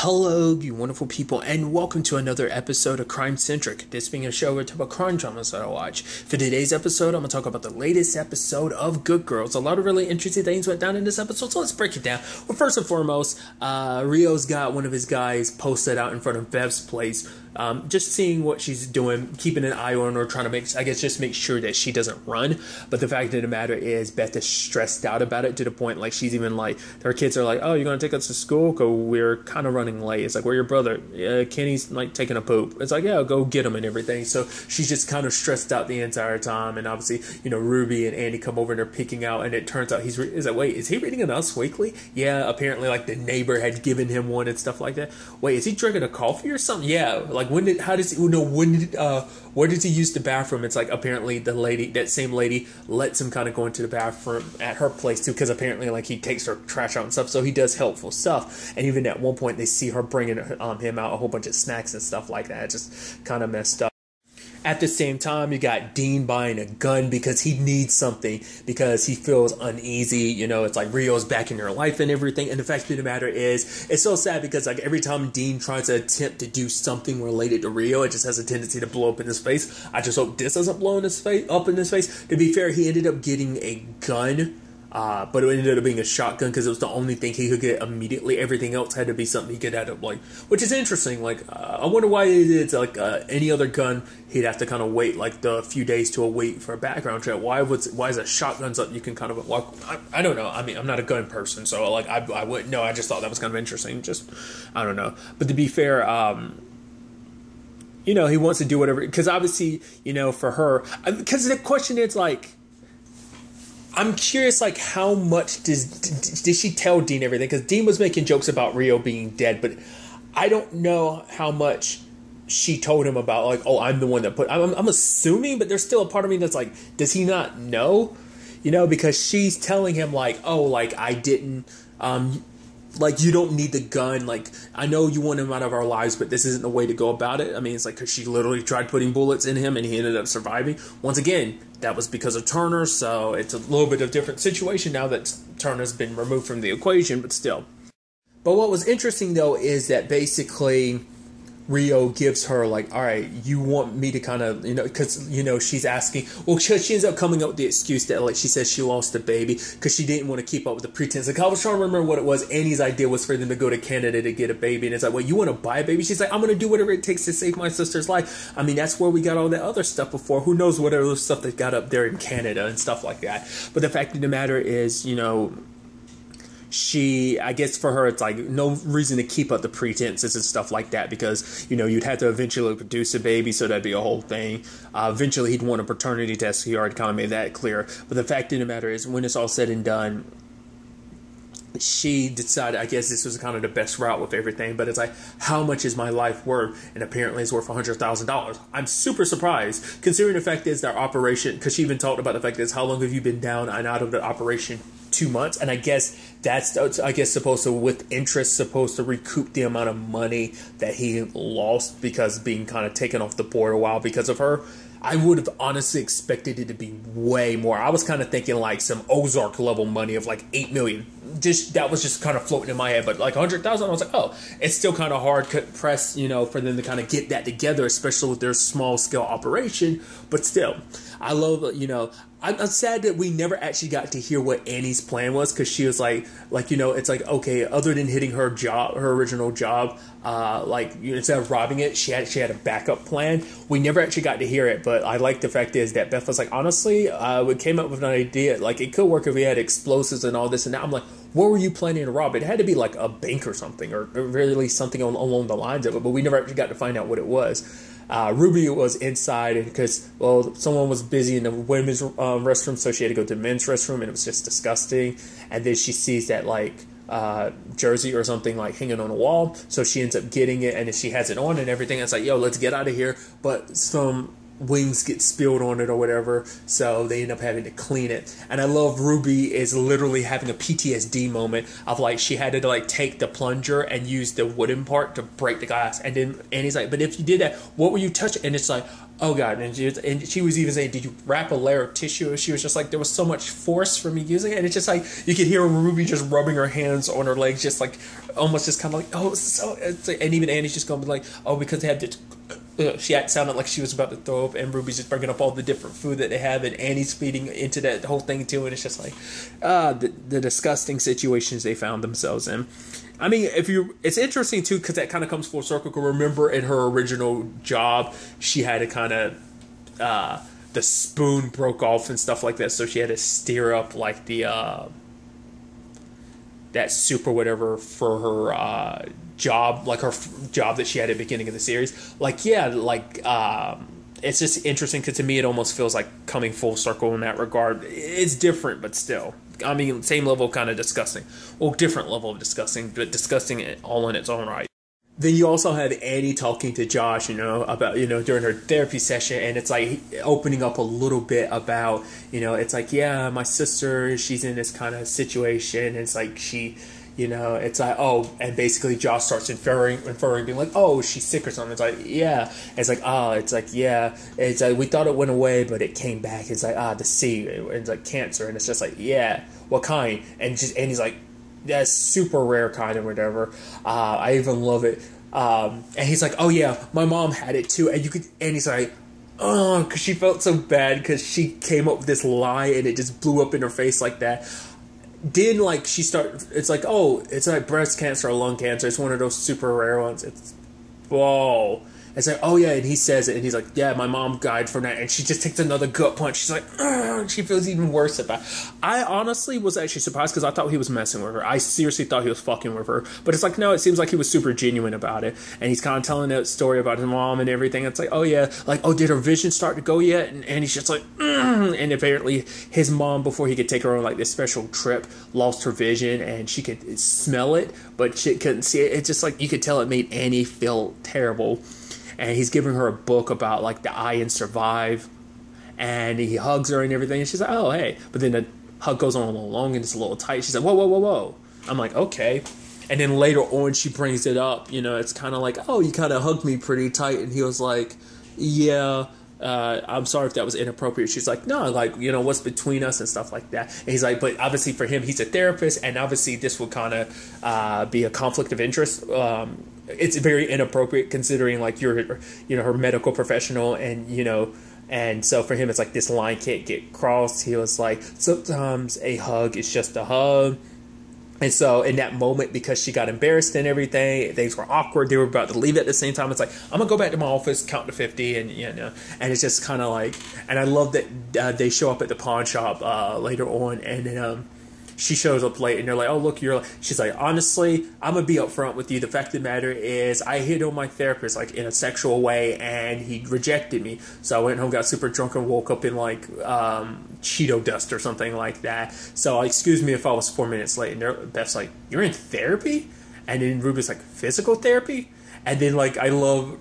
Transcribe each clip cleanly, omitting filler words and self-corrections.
Hello, you wonderful people, and welcome to another episode of Crime Centric. This being a show where I talk about crime dramas that I watch. For today's episode, I'm going to talk about the latest episode of Good Girls. A lot of really interesting things went down in this episode, so let's break it down. Well, first and foremost, Rio's got one of his guys posted out in front of Bev's place, just seeing what she's doing, keeping an eye on her, trying to just make sure that she doesn't run. But the fact of the matter is, Beth is stressed out about it to the point, like, she's even like, her kids are like, oh, you're going to take us to school? Because we're kind of running late. It's like, where's your brother? Kenny's like taking a poop. It's like, yeah, go get him and everything. So she's just kind of stressed out the entire time. And obviously, Ruby and Andy come over and they're picking out, and it turns out wait, is he reading an Us Weekly? Yeah, apparently like the neighbor had given him one and stuff like that. Wait, is he drinking a coffee or something? Yeah, like where did he use the bathroom? It's like apparently that same lady lets him kind of go into the bathroom at her place too, because apparently like he takes her trash out and stuff, so he does helpful stuff. And even at one point they see her bringing him out a whole bunch of snacks and stuff like that. Just kind of messed up. At the same time, you got Dean buying a gun because he needs something, because he feels uneasy. It's like Rio's back in their life and everything. And the fact of the matter is, it's so sad because like every time Dean tries to attempt to do something related to Rio, it just has a tendency to blow up in his face. I just hope this doesn't blow up in his face. To be fair, he ended up getting a gun. But it ended up being a shotgun because it was the only thing he could get immediately. Everything else had to be something he could add up, which is interesting. I wonder why it's like any other gun, he'd have to kind of wait like the few days to a week for a background check. Why is a shotgun something you can kind of I don't know. I mean, I'm not a gun person, so like I wouldn't know. I just thought that was kind of interesting. Just I don't know. But to be fair, he wants to do whatever, because obviously for her, because the question is like, I'm curious, like, how much did she tell Dean everything? Because Dean was making jokes about Rio being dead, but I don't know how much she told him about, like, oh, I'm the one that I'm assuming, but there's still a part of me that's like, does he not know? Because she's telling him, like, oh, like, I didn't, like, you don't need the gun. Like, I know you want him out of our lives, but this isn't the way to go about it. I mean, it's like, because she literally tried putting bullets in him and he ended up surviving. Once again, that was because of Turner, so it's a little bit of a different situation now that Turner's been removed from the equation, but still. But what was interesting, though, is that basically Rio gives her, like, all right, you want me to kind of, because, she's asking, well, she ends up coming up with the excuse that, like, she says she lost the baby because she didn't want to keep up with the pretense. Like, I was trying to remember what it was. Annie's idea was for them to go to Canada to get a baby, and it's like, well, you want to buy a baby? She's like, I'm going to do whatever it takes to save my sister's life. I mean, that's where we got all that other stuff before. Who knows what other stuff they got up there in Canada and stuff like that. But the fact of the matter is, I guess for her, it's like no reason to keep up the pretenses and stuff like that, because, you'd have to eventually produce a baby, so that'd be a whole thing. Eventually, he'd want a paternity test. He already kind of made that clear. But the fact of the matter is, when it's all said and done, she decided, I guess this was kind of the best route with everything, but it's like, how much is my life worth? And apparently it's worth $100,000. I'm super surprised, considering the fact is their operation, because she even talked about the fact is, how long have you been down and out of the operation? 2 months. And I guess that's supposed to, with interest, supposed to recoup the amount of money that he lost because being kind of taken off the board a while because of her. I would have honestly expected it to be way more. I was kind of thinking like some Ozark level money of like $8 million. That was just kind of floating in my head. But like 100,000, I was like, oh, it's still kind of hard press, for them to kind of get that together, especially with their small scale operation. But still, I love, I'm sad that we never actually got to hear what Annie's plan was, because she was like, it's like, okay, other than hitting her original job, instead of robbing it, she had a backup plan. We never actually got to hear it, but I like the fact is that Beth was like, honestly, we came up with an idea, like it could work if we had explosives and all this and that. I'm like, what were you planning to rob? It had to be like a bank or something, or really something along the lines of it, but we never actually got to find out what it was. Ruby was inside because, well, someone was busy in the women's restroom, so she had to go to the men's restroom, and it was just disgusting. And then she sees that, like, jersey or something, like, hanging on a wall, so she ends up getting it, and then she has it on and everything. It's like, yo, let's get out of here. But some wings get spilled on it or whatever, so they end up having to clean it. And I love Ruby is literally having a PTSD moment of like, she had to like take the plunger and use the wooden part to break the glass, and then Annie's like, but if you did that, what were you touching? And it's like, Oh God! And she was even saying, "Did you wrap a layer of tissue?" And she was just like, "There was so much force for me using it," and it's just like you could hear Ruby just rubbing her hands on her legs, just like almost just kind of like, "Oh, so." It's like, and even Annie's just going to be like, "Oh, because they had to." She had sounded like she was about to throw up, and Ruby's just bringing up all the different food that they have, and Annie's feeding into that whole thing too, and it's just like the disgusting situations they found themselves in. I mean, it's interesting too because that kind of comes full circle. Remember, in her original job, she had to kind of the spoon broke off and stuff like that, so she had to stir up like the that soup or whatever for her job, like her job that she had at the beginning of the series. Like, yeah, like it's just interesting because to me it almost feels like coming full circle in that regard. It's different, but still. I mean, same level of kind of disgusting. Well, different level of disgusting, but disgusting all in its own right. Then you also have Annie talking to Josh, about, during her therapy session, and it's like opening up a little bit about, it's like, yeah, my sister, she's in this kind of situation, and it's like it's like, oh, and basically Josh starts inferring, being like, oh, she's sick or something. It's like, yeah. It's like, it's like, yeah. It's like, we thought it went away, but it came back. It's like, the C. It's like cancer, and it's just like, yeah, what kind? And he's like, that's super rare kind or whatever. I even love it. And he's like, oh yeah, my mom had it too. And he's like, oh, because she felt so bad because she came up with this lie and it just blew up in her face like that. Then like it's like, oh, it's like breast cancer or lung cancer. It's one of those super rare ones. It's, whoa. It's like, oh yeah, and he says it, and he's like, yeah, my mom died from that, and she just takes another gut punch. She's like, and she feels even worse about it. I honestly was actually surprised because I thought he was messing with her. I seriously thought he was fucking with her. But it's like, no, it seems like he was super genuine about it, and he's kind of telling that story about his mom and everything. It's like, oh yeah, like, oh, did her vision start to go yet? And he's just like, and apparently his mom, before he could take her on like this special trip, lost her vision, and she could smell it, but she couldn't see it. It's just like, you could tell it made Annie feel terrible. And he's giving her a book about, like, the eye and survive. And he hugs her and everything. And she's like, oh, hey. But then the hug goes on a little long and it's a little tight. She's like, whoa, whoa, whoa, whoa. I'm like, okay. And then later on, she brings it up. It's kind of like, oh, you kind of hugged me pretty tight. And he was like, yeah, I'm sorry if that was inappropriate. She's like, no, like, what's between us and stuff like that. And he's like, but obviously for him, he's a therapist. And obviously this would kind of be a conflict of interest. It's very inappropriate considering like you're, her medical professional and so for him, it's like this line can't get crossed. He was like, sometimes a hug is just a hug. And so in that moment, because she got embarrassed and everything, things were awkward. They were about to leave at the same time. It's like, I'm going to go back to my office, count to 50. And, and it's just kind of like, and I love that they show up at the pawn shop later on. And then she shows up late and they're like, oh, look, she's like, honestly, I'm going to be upfront with you. The fact of the matter is I hit on my therapist like in a sexual way and he rejected me. So I went home, got super drunk and woke up in like Cheeto dust or something like that. So excuse me if I was 4 minutes late. And Beth's like, you're in therapy? And then Ruby's like, physical therapy? And then like, I love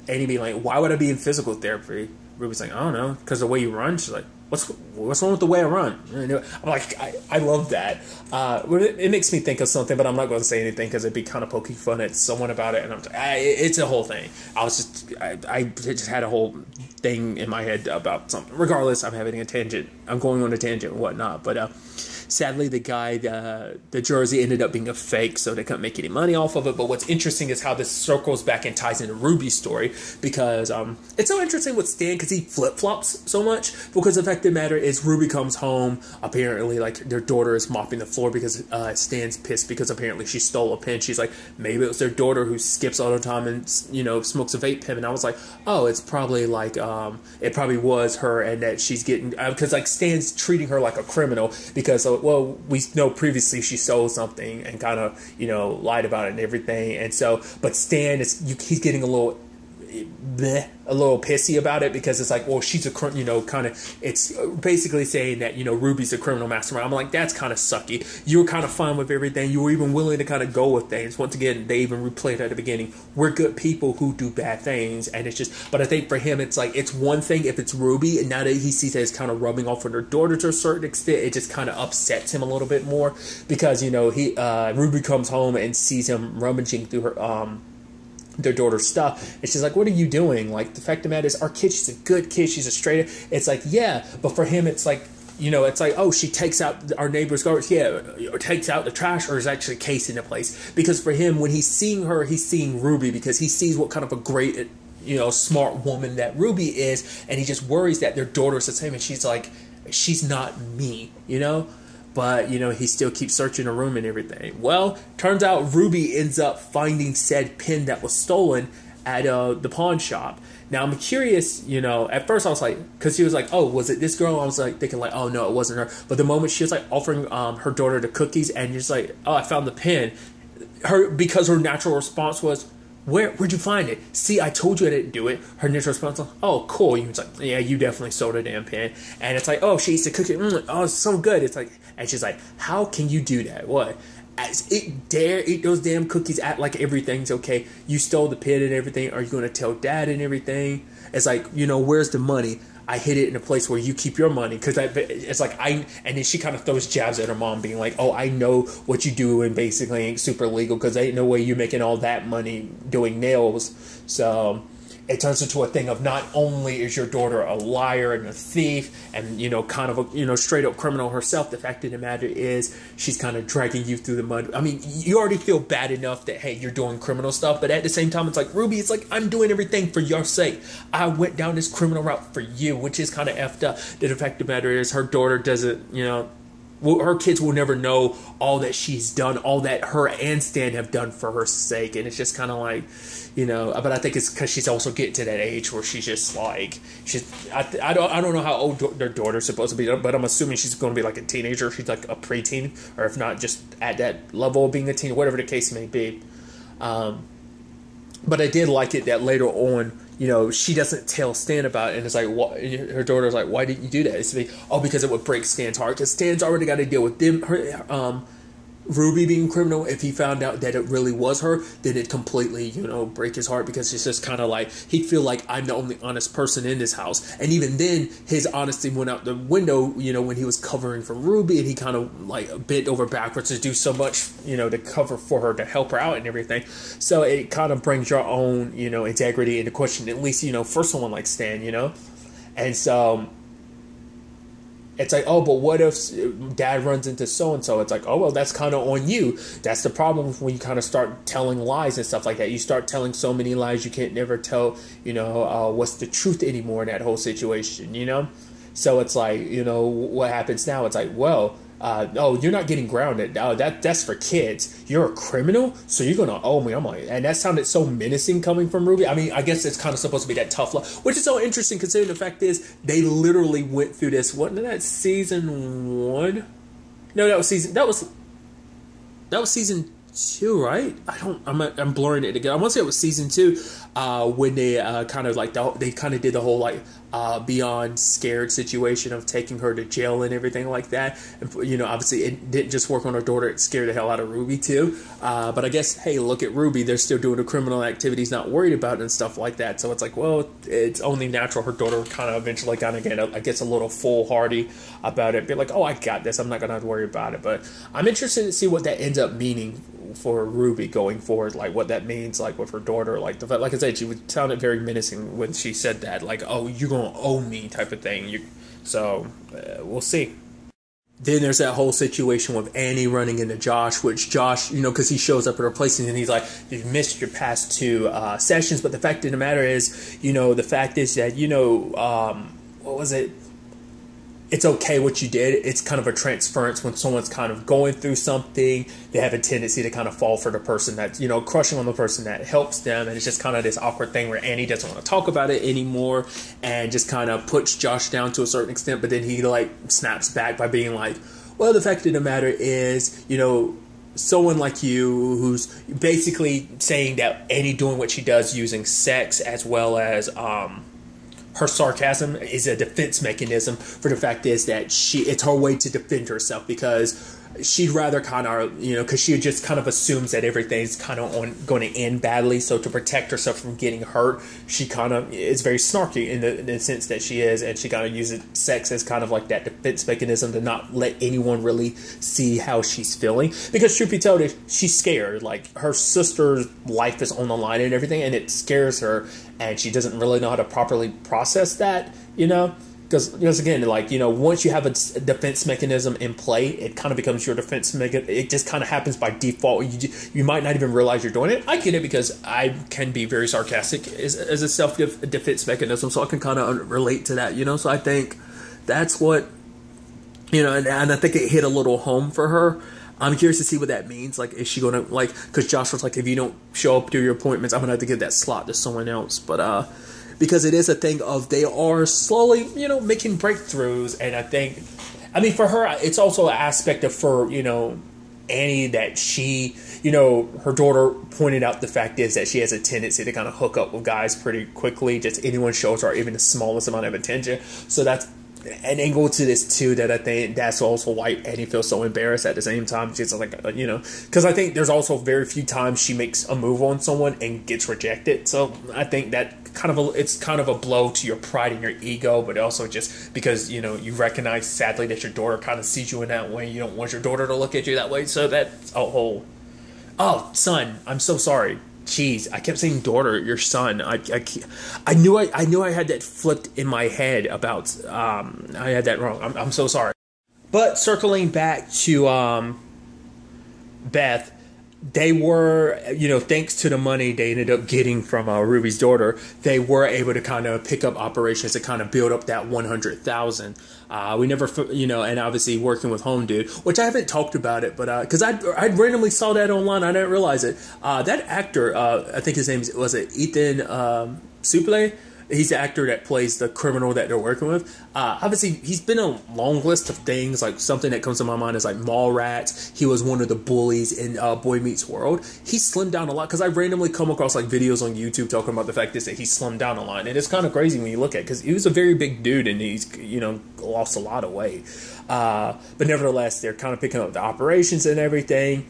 Annie being like, why would I be in physical therapy? Ruby's like, I don't know, because the way you run. She's like, what's wrong with the way I run? I'm like, I love that. It makes me think of something, but I'm not going to say anything because it'd be kind of poking fun at someone about it. And it's a whole thing. I just had a whole thing in my head about something. Regardless, I'm having a tangent. I'm going on a tangent and whatnot. But sadly, the guy, the jersey ended up being a fake, so they couldn't make any money off of it. But what's interesting is how this circles back and ties into Ruby's story, because it's so interesting with Stan because he flip-flops so much. Because the fact of the matter is Ruby comes home, apparently like their daughter is mopping the floor because Stan's pissed because apparently she stole a pen. She's like, maybe it was their daughter who skips all the time and smokes a vape pen. And I was like, oh, it's probably like it probably was her, and that she's getting because like Stan's treating her like a criminal because well, we know previously she stole something and kind of, lied about it and everything. And so, but Stan he's getting a little pissy about it because it's like, well, she's kind of, it's basically saying that, Ruby's a criminal mastermind. I'm like, that's kind of sucky. You were kind of fine with everything. You were even willing to kind of go with things. Once again, they even replayed at the beginning. We're good people who do bad things. And it's just, but I think for him, it's like, it's one thing if it's Ruby, and now that he sees that it's kind of rubbing off on her daughter to a certain extent, it just kind of upsets him a little bit more because, Ruby comes home and sees him rummaging through their daughter's stuff. And she's like, what are you doing? Like, the fact of the matter is, our kid, she's a good kid. She's a straight. It's like, yeah. But for him, it's like, you know, it's like, oh, she takes out our neighbor's garbage. Yeah. Or takes out the trash, or is actually casing the place. Because for him, when he's seeing her, he's seeing Ruby, because he sees what kind of a great, you know, smart woman that Ruby is. And he just worries that their daughter is the same. And she's like, she's not me, you know? But, you know, he still keeps searching the room and everything. Well, turns out Ruby ends up finding said pin that was stolen at the pawn shop. Now, I'm curious, you know, at first I was like, because she was like, oh, was it this girl? I was like thinking like, oh, no, it wasn't her. But the moment she was like offering her daughter the cookies, and just like, oh, I found the pin. Because her natural response was, where'd you find it? See, I told you I didn't do it. Her initial response was, oh, cool. He was like, yeah, you definitely stole a damn pin. And it's like, oh, she eats the cookie. Oh, it's so good. It's like, and she's like, how can you do that? What? As it dare eat those damn cookies, act like everything's okay. You stole the pin and everything. Are you going to tell dad and everything? It's like, you know, where's the money? I hid it in a place where you keep your money. Because it's like, and then she kind of throws jabs at her mom, being like, oh, I know what you do and basically ain't super legal, because ain't no way you're making all that money doing nails. So it turns into a thing of, not only is your daughter a liar and a thief and, you know, kind of a, you know, straight up criminal herself, the fact of the matter is she's kind of dragging you through the mud. I mean, you already feel bad enough that, hey, you're doing criminal stuff, but at the same time, it's like, Ruby, it's like, I'm doing everything for your sake. I went down this criminal route for you, which is kind of effed up. The fact of the matter is, her daughter doesn't, you know, her kids will never know all that she's done, all that her and Stan have done for her sake. And it's just kind of like, you know, but I think it's because she's also getting to that age where she's just like, I don't know how old their daughter's supposed to be, but I'm assuming she's going to be like a teenager. She's like a preteen, or if not, just at that level of being a teen, whatever the case may be. But I did like it that later on, you know, she doesn't tell Stan about it, and it's like, what? Her daughter's like, why didn't you do that? It's like, oh, because it would break Stan's heart, because Stan's already got to deal with them, Ruby being criminal. If he found out that it really was her, then it'd completely, you know, break his heart, because it's just kind of like, he'd feel like, I'm the only honest person in this house. And even then, his honesty went out the window, you know, when he was covering for Ruby, and he kind of like bent over backwards to do so much, you know, to cover for her, to help her out and everything. So it kind of brings your own, you know, integrity into question, at least, you know, for someone like Stan, you know. And so it's like, oh, but what if dad runs into so-and-so? It's like, oh, well, that's kind of on you. That's the problem when you kind of start telling lies and stuff like that. You start telling so many lies, you can't never tell, you know, what's the truth anymore in that whole situation, you know? So it's like, you know, what happens now? It's like, well, oh, you're not getting grounded. Oh, that's for kids. You're a criminal, so you're going to owe me. I'm like, and that sounded so menacing coming from Ruby. I mean, I guess it's kind of supposed to be that tough love, which is so interesting considering the fact is they literally went through this. Wasn't that season 1? No, that was season 2, right? I'm blurring it together. I want to say it was season 2, when they kind of like they kind of did the whole like beyond scared situation of taking her to jail and everything like that. And, you know, obviously it didn't just work on her daughter; it scared the hell out of Ruby too. But I guess, hey, look at Ruby; they're still doing the criminal activities, not worried about it and stuff like that. So it's like, well, it's only natural her daughter kind of eventually kind of get, I guess, a little foolhardy about it, be like, oh, I got this; I'm not gonna have to worry about it. But I'm interested to see what that ends up meaning for Ruby going forward, like what that means, like with her daughter, like the fact, like I said, she would sound very menacing when she said that, like, oh, you're gonna owe me type of thing. So we'll see. Then there's that whole situation with Annie running into Josh, which Josh, you know, because he shows up at her place and he's like, you've missed your past 2 sessions. But the fact of the matter is, you know, the fact is that, you know, what was it? It's okay what you did. It's kind of a transference when someone's kind of going through something. They have a tendency to kind of fall for the person that's, you know, crushing on the person that helps them. And it's just kind of this awkward thing where Annie doesn't want to talk about it anymore and just kind of puts Josh down to a certain extent. But then he like snaps back by being like, well, the fact of the matter is, you know, someone like you who's basically saying that Annie doing what she does using sex as well as her sarcasm is a defense mechanism for the fact is that it's her way to defend herself, because she'd rather kind of, because she just kind of assumes that everything's kind of going to end badly. So to protect herself from getting hurt, she kind of is very snarky in the sense that she is, and she kind of uses sex as kind of like that defense mechanism to not let anyone really see how she's feeling. Because truth be told, she's scared. Like, her sister's life is on the line and everything, and it scares her, and she doesn't really know how to properly process that, Because again, like, once you have a defense mechanism in play, it kind of becomes your defense mechanism. It just kind of happens by default. You might not even realize you're doing it. I get it because I can be very sarcastic as a self-defense mechanism, so I can kind of relate to that, So I think that's what, and I think it hit a little home for her. I'm curious to see what that means. Like, is she going to, like, because Josh was like, if you don't show up to your appointments, I'm going to have to give that slot to someone else. But, because it is a thing of they are slowly, making breakthroughs. And I think, for her, it's also an aspect of, for, Annie, that she, her daughter pointed out the fact is that she has a tendency to kind of hook up with guys pretty quickly. Just anyone shows her even the smallest amount of attention. So that's an angle to this too, that I think that's also why Annie feels so embarrassed at the same time. She's like, because I think there's also very few times she makes a move on someone and gets rejected. So I think that it's kind of a blow to your pride and your ego, but also just because, you recognize sadly that your daughter kind of sees you in that way. You don't want your daughter to look at you that way. So that's a whole, son, I'm so sorry. Jeez, I kept saying daughter, your son. I knew I had that flipped in my head about, I had that wrong. I'm so sorry. But circling back to Beth, they were, thanks to the money they ended up getting from Ruby's daughter, they were able to kind of pick up operations to kind of build up that 100,000. We never, and obviously working with Home Dude, which I haven't talked about it, but because I randomly saw that online, I didn't realize it. That actor, I think his name was Ethan Suplee. He's the actor that plays the criminal that they're working with. Obviously, he's been on a long list of things. Like, something that comes to my mind is like Mallrats. He was one of the bullies in Boy Meets World. He slimmed down a lot because I randomly come across like videos on YouTube talking about the fact that he slimmed down a lot. And it's kind of crazy when you look at it because he was a very big dude and he's, lost a lot of weight. But nevertheless, they're kind of picking up the operations and everything.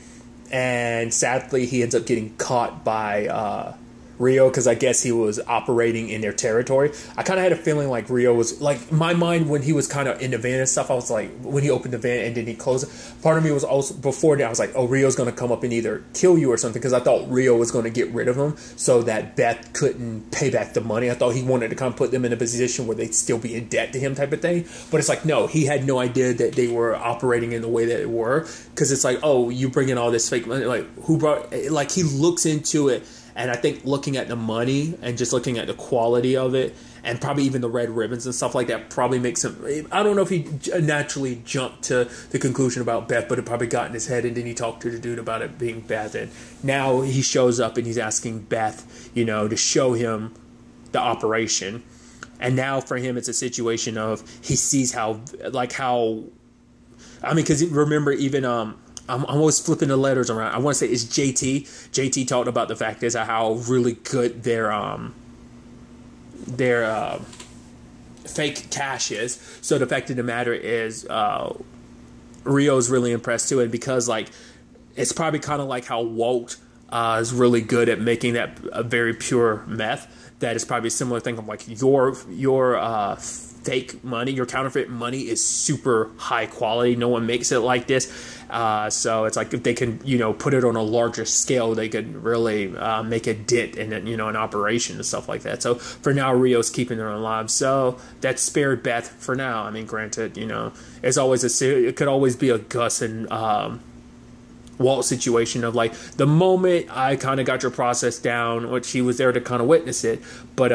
And sadly, he ends up getting caught by Rio, because I guess he was operating in their territory. I kind of had a feeling like Rio was, like, my mind when he was kind of in the van and stuff, I was like, when he opened the van and then he closed it, part of me was also, before that, I was like, oh, Rio's going to come up and either kill you or something, because I thought Rio was going to get rid of him so that Beth couldn't pay back the money. I thought he wanted to kind of put them in a position where they'd still be in debt to him type of thing. But it's like, no, he had no idea that they were operating in the way that they were, because it's like, oh, you bring in all this fake money, like, who brought, like, he looks into it. And I think looking at the money and just looking at the quality of it, and probably even the red ribbons and stuff like that, probably makes him, I don't know if he naturally jumped to the conclusion about Beth, but it probably got in his head, and then he talked to the dude about it being Beth. And now he shows up and he's asking Beth, to show him the operation. And now for him, it's a situation of he sees because remember, even, I'm always flipping the letters around. I want to say it's JT. JT talked about the fact is how really good their fake cash is. So the fact of the matter is, Rio's really impressed too, and because like it's probably kind of like how Walt is really good at making that a very pure meth. That is probably a similar thing of like your fake money, your counterfeit money is super high quality. No one makes it like this. So it's like if they can, put it on a larger scale, they could really make a dent in, an operation and stuff like that. So for now, Rio's keeping their own lives. So that spared Beth for now. I mean, granted, it's always it could always be a Gus and Walt situation of like the moment I kind of got your process down, which he was there to kind of witness it, but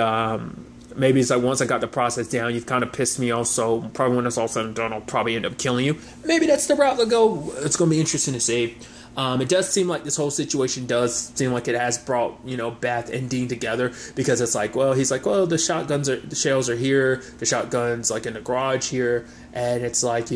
maybe it's like once I got the process down, you've kind of pissed me off, so probably when it's all said and done, I'll probably end up killing you. Maybe that's the route to go. It's going to be interesting to see. It does seem like this whole situation does seem like it has brought, Beth and Dean together, because it's like, well, he's like, well, the shells are here, the shotgun's like in the garage here, and it's like,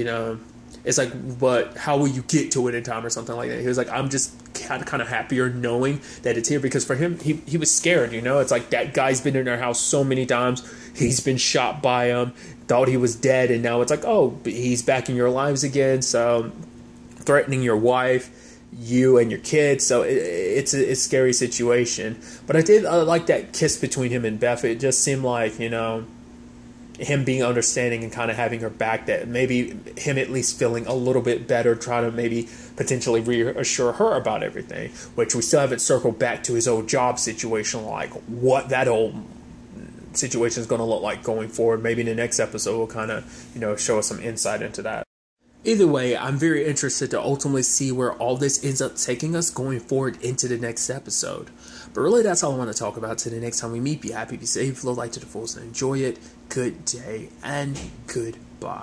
it's like, but how will you get to it in time or something like that? He was like, I'm just kind of happier knowing that it's here, because for him, he was scared, It's like that guy's been in their house so many times. He's been shot by him, thought he was dead, and now it's like, oh, he's back in your lives again. So threatening your wife, you and your kids. So it's a scary situation. But I did like that kiss between him and Beth. It just seemed like, you know, him being understanding and kind of having her back, that maybe him at least feeling a little bit better, trying to maybe potentially reassure her about everything, which we still haven't circled back to his old job situation, like what that old situation is going to look like going forward. Maybe in the next episode will kind of, you know, show us some insight into that. Either way, I'm very interested to ultimately see where all this ends up taking us going forward into the next episode. But really, that's all I want to talk about. Till the next time we meet, be happy, be safe, live life to the fullest, and enjoy it. Good day, and goodbye.